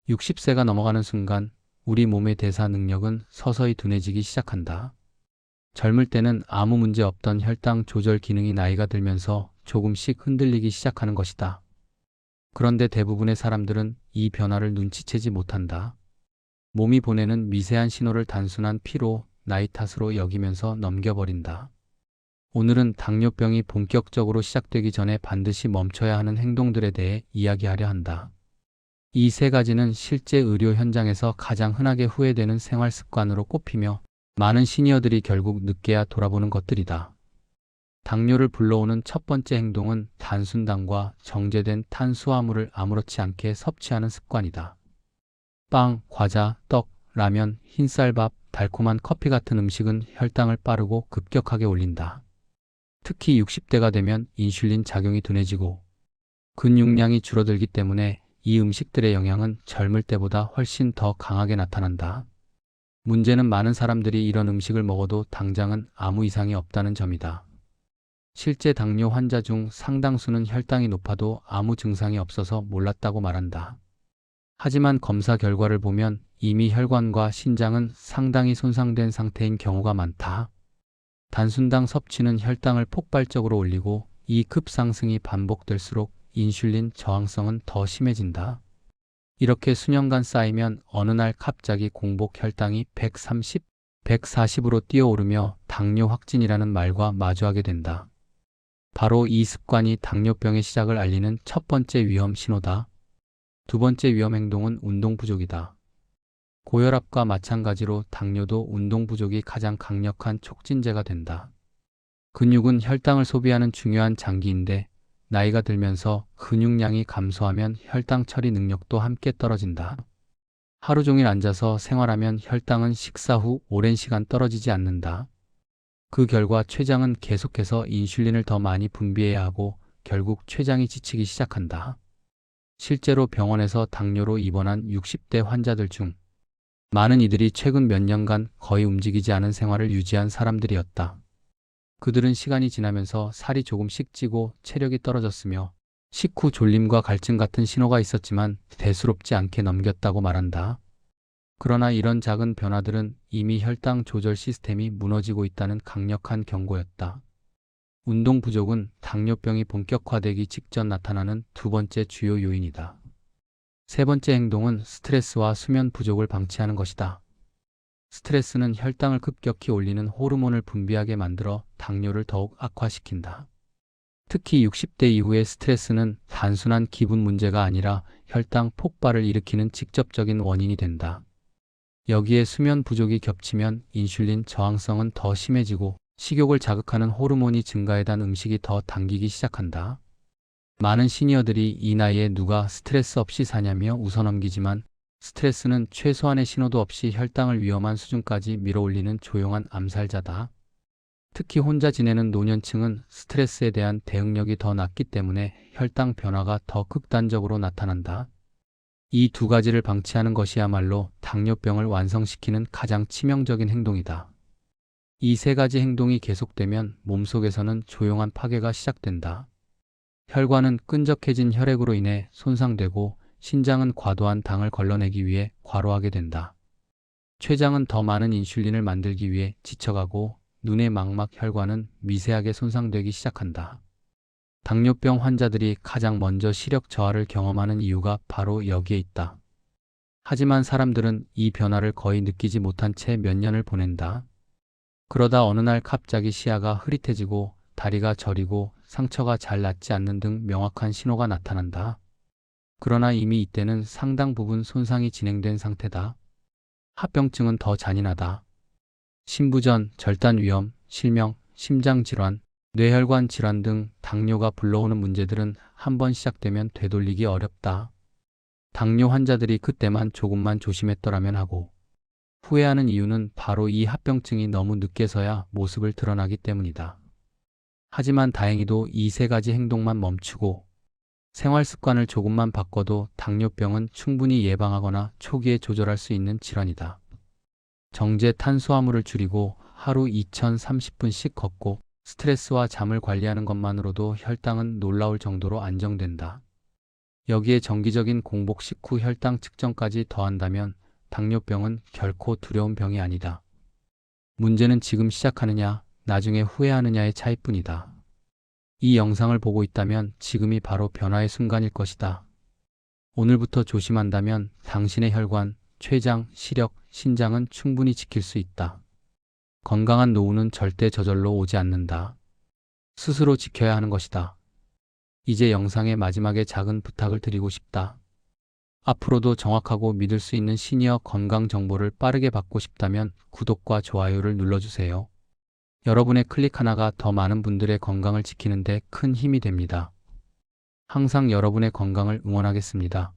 60세가 넘어가는 순간 우리 몸의 대사 능력은 서서히 둔해지기 시작한다. 젊을 때는 아무 문제 없던 혈당 조절 기능이 나이가 들면서 조금씩 흔들리기 시작하는 것이다. 그런데 대부분의 사람들은 이 변화를 눈치채지 못한다. 몸이 보내는 미세한 신호를 단순한 피로, 나이 탓으로 여기면서 넘겨버린다. 오늘은 당뇨병이 본격적으로 시작되기 전에 반드시 멈춰야 하는 행동들에 대해 이야기하려 한다. 이 세 가지는 실제 의료 현장에서 가장 흔하게 후회되는 생활 습관으로 꼽히며 많은 시니어들이 결국 늦게야 돌아보는 것들이다. 당뇨를 불러오는 첫 번째 행동은 단순당과 정제된 탄수화물을 아무렇지 않게 섭취하는 습관이다. 빵, 과자, 떡, 라면, 흰쌀밥, 달콤한 커피 같은 음식은 혈당을 빠르고 급격하게 올린다. 특히 60대가 되면 인슐린 작용이 둔해지고 근육량이 줄어들기 때문에 이 음식들의 영향은 젊을 때보다 훨씬 더 강하게 나타난다. 문제는 많은 사람들이 이런 음식을 먹어도 당장은 아무 이상이 없다는 점이다. 실제 당뇨 환자 중 상당수는 혈당이 높아도 아무 증상이 없어서 몰랐다고 말한다. 하지만 검사 결과를 보면 이미 혈관과 신장은 상당히 손상된 상태인 경우가 많다. 단순당 섭취는 혈당을 폭발적으로 올리고 이 급상승이 반복될수록 인슐린 저항성은 더 심해진다. 이렇게 수년간 쌓이면 어느 날 갑자기 공복 혈당이 130, 140으로 뛰어오르며 당뇨 확진이라는 말과 마주하게 된다. 바로 이 습관이 당뇨병의 시작을 알리는 첫 번째 위험 신호다. 두 번째 위험 행동은 운동 부족이다. 고혈압과 마찬가지로 당뇨도 운동 부족이 가장 강력한 촉진제가 된다. 근육은 혈당을 소비하는 중요한 장기인데 나이가 들면서 근육량이 감소하면 혈당 처리 능력도 함께 떨어진다. 하루 종일 앉아서 생활하면 혈당은 식사 후 오랜 시간 떨어지지 않는다. 그 결과 췌장은 계속해서 인슐린을 더 많이 분비해야 하고 결국 췌장이 지치기 시작한다. 실제로 병원에서 당뇨로 입원한 60대 환자들 중 많은 이들이 최근 몇 년간 거의 움직이지 않은 생활을 유지한 사람들이었다. 그들은 시간이 지나면서 살이 조금씩 찌고 체력이 떨어졌으며 식후 졸림과 갈증 같은 신호가 있었지만 대수롭지 않게 넘겼다고 말한다. 그러나 이런 작은 변화들은 이미 혈당 조절 시스템이 무너지고 있다는 강력한 경고였다. 운동 부족은 당뇨병이 본격화되기 직전 나타나는 두 번째 주요 요인이다. 세 번째 행동은 스트레스와 수면 부족을 방치하는 것이다. 스트레스는 혈당을 급격히 올리는 호르몬을 분비하게 만들어 당뇨를 더욱 악화시킨다. 특히 60대 이후의 스트레스는 단순한 기분 문제가 아니라 혈당 폭발을 일으키는 직접적인 원인이 된다. 여기에 수면 부족이 겹치면 인슐린 저항성은 더 심해지고 식욕을 자극하는 호르몬이 증가해단 음식이 더 당기기 시작한다. 많은 시니어들이 이 나이에 누가 스트레스 없이 사냐며 웃어넘기지만 스트레스는 최소한의 신호도 없이 혈당을 위험한 수준까지 밀어올리는 조용한 암살자다. 특히 혼자 지내는 노년층은 스트레스에 대한 대응력이 더 낮기 때문에 혈당 변화가 더 극단적으로 나타난다. 이 두 가지를 방치하는 것이야말로 당뇨병을 완성시키는 가장 치명적인 행동이다. 이 세 가지 행동이 계속되면 몸속에서는 조용한 파괴가 시작된다. 혈관은 끈적해진 혈액으로 인해 손상되고 신장은 과도한 당을 걸러내기 위해 과로하게 된다. 췌장은 더 많은 인슐린을 만들기 위해 지쳐가고 눈의 망막 혈관은 미세하게 손상되기 시작한다. 당뇨병 환자들이 가장 먼저 시력 저하를 경험하는 이유가 바로 여기에 있다. 하지만 사람들은 이 변화를 거의 느끼지 못한 채 몇 년을 보낸다. 그러다 어느 날 갑자기 시야가 흐릿해지고 다리가 저리고 상처가 잘 낫지 않는 등 명확한 신호가 나타난다. 그러나 이미 이때는 상당 부분 손상이 진행된 상태다. 합병증은 더 잔인하다. 심부전, 절단위험, 실명, 심장질환, 뇌혈관 질환 등 당뇨가 불러오는 문제들은 한번 시작되면 되돌리기 어렵다. 당뇨 환자들이 그때만 조금만 조심했더라면 하고 후회하는 이유는 바로 이 합병증이 너무 늦게서야 모습을 드러나기 때문이다. 하지만 다행히도 이 세 가지 행동만 멈추고 생활 습관을 조금만 바꿔도 당뇨병은 충분히 예방하거나 초기에 조절할 수 있는 질환이다. 정제 탄수화물을 줄이고 하루 2030분씩 걷고 스트레스와 잠을 관리하는 것만으로도 혈당은 놀라울 정도로 안정된다. 여기에 정기적인 공복 식후 혈당 측정까지 더한다면 당뇨병은 결코 두려운 병이 아니다. 문제는 지금 시작하느냐, 나중에 후회하느냐의 차이뿐이다. 이 영상을 보고 있다면 지금이 바로 변화의 순간일 것이다. 오늘부터 조심한다면 당신의 혈관, 췌장, 시력, 신장은 충분히 지킬 수 있다. 건강한 노후는 절대 저절로 오지 않는다. 스스로 지켜야 하는 것이다. 이제 영상의 마지막에 작은 부탁을 드리고 싶다. 앞으로도 정확하고 믿을 수 있는 시니어 건강 정보를 빠르게 받고 싶다면 구독과 좋아요를 눌러주세요. 여러분의 클릭 하나가 더 많은 분들의 건강을 지키는 데 큰 힘이 됩니다. 항상 여러분의 건강을 응원하겠습니다.